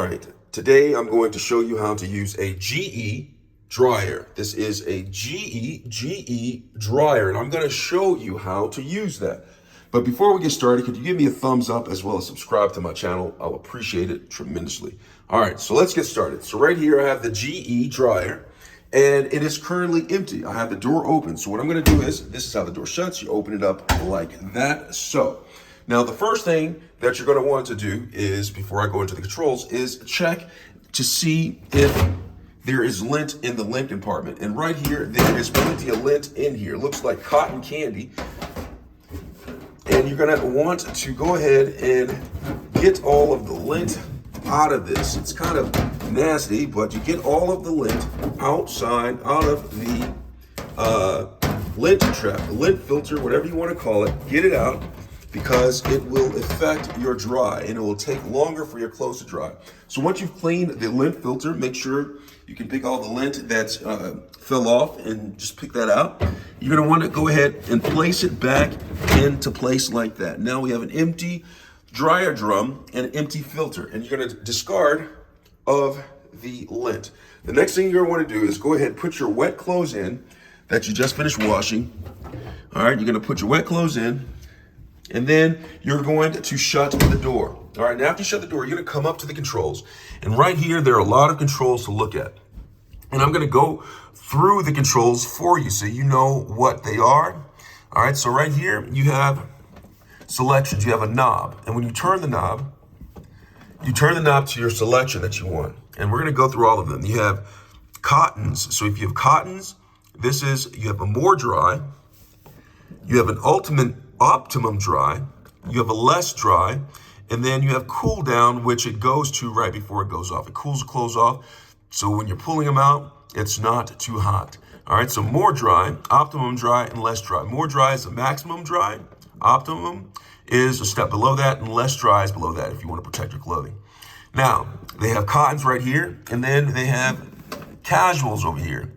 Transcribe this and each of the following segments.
right, today I'm going to show you how to use a GE dryer. This is a GE dryer, and I'm going to show you how to use that. But before we get started, could you give me a thumbs up as well as subscribe to my channel? I'll appreciate it tremendously. All right, so let's get started. So right here I have the GE dryer, and it is currently empty. I have the door open. So what I'm going to do is, this is how the door shuts. You open it up like that. So now the first thing that you're going to want to do is, before I go into the controls, is check to see if there is lint in the lint compartment. And right here, there is plenty of lint in here. It looks like cotton candy. And you're going to want to go ahead and get all of the lint out of this. It's kind of nasty, but you get all of the lint outside, out of the lint trap, the lint filter, whatever you want to call it. Get it out, because it will affect your dry and it will take longer for your clothes to dry. So once you've cleaned the lint filter, make sure you can pick all the lint that's fell off and just pick that out. You're gonna want to go ahead and place it back into place like that. Now we have an empty dryer drum and an empty filter, and you're gonna discard of the lint. The next thing you're gonna want to do is go ahead and put your wet clothes in that you just finished washing. All right, you're gonna put your wet clothes in, and then you're going to shut the door. All right, now after you shut the door, you're gonna come up to the controls. And right here, there are a lot of controls to look at. And I'm gonna go through the controls for you so you know what they are. All right, so right here, you have selections, you have a knob. And when you turn the knob to your selection that you want. And we're gonna go through all of them. You have cottons. So if you have cottons, you have a more dry, you have an optimum dry, you have a less dry, and then you have cool down, which it goes to right before it goes off. It cools the clothes off, so when you're pulling them out, it's not too hot. All right, so more dry, optimum dry, and less dry. More dry is the maximum dry. Optimum is a step below that, and less dry is below that if you want to protect your clothing. Now, they have cottons right here, and then they have casuals over here.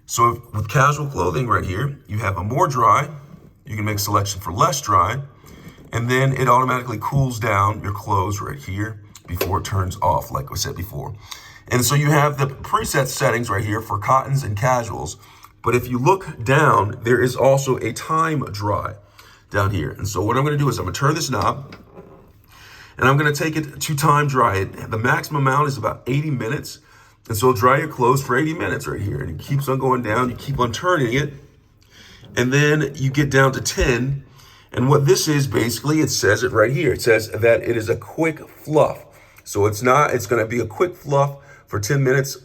So with casual clothing right here, you have a more dry. You can make a selection for less dry, and then it automatically cools down your clothes right here before it turns off, like I said before. And so you have the preset settings right here for cottons and casuals. But if you look down, there is also a time dry down here. And so what I'm gonna do is I'm gonna turn this knob, and I'm gonna take it to time dry. The maximum amount is about 80 minutes. And so dry your clothes for 80 minutes right here. And it keeps on going down, you keep on turning it. And then you get down to 10. And what this is, basically, it says it right here. It says that it is a quick fluff. So it's gonna be a quick fluff for 10 minutes.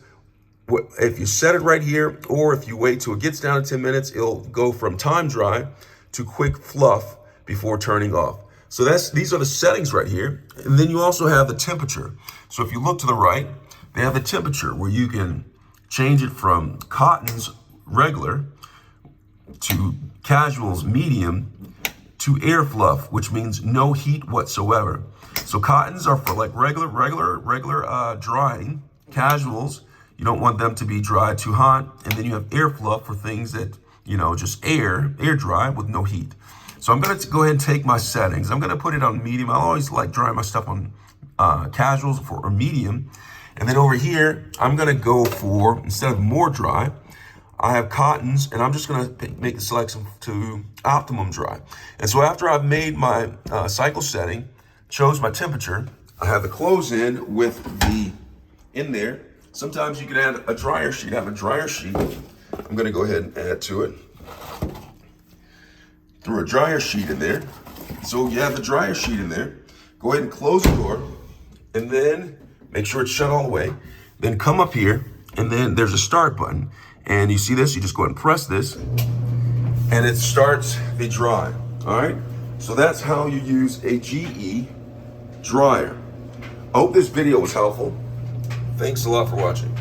If you set it right here, or if you wait till it gets down to 10 minutes, it'll go from time dry to quick fluff before turning off. So these are the settings right here. And then you also have the temperature. So if you look to the right, they have the temperature where you can change it from cottons regular to casuals medium to air fluff, which means no heat whatsoever. So cottons are for like regular drying. Casuals, you don't want them to be dry too hot. And then you have air fluff for things that, just air dry with no heat. So I'm gonna go ahead and take my settings. I'm gonna put it on medium. I always like drying my stuff on casuals or medium. And then over here, I'm gonna go for, instead of more dry, I have cottons, and I'm just gonna make the selection to optimum dry. And so after I've made my cycle setting, chose my temperature, I have the clothes in there. Sometimes you can add a dryer sheet. I have a dryer sheet. I'm gonna go ahead and add to it. Throw a dryer sheet in there. So you have the dryer sheet in there. Go ahead and close the door, and then make sure it's shut all the way. Then come up here, and then there's a start button. And you see this, you just go ahead and press this, and it starts the dry, all right? So that's how you use a GE dryer. I hope this video was helpful. Thanks a lot for watching.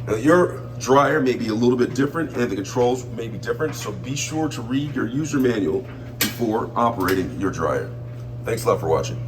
Now your dryer may be a little bit different, and the controls may be different, so be sure to read your user manual before operating your dryer. Thanks a lot for watching.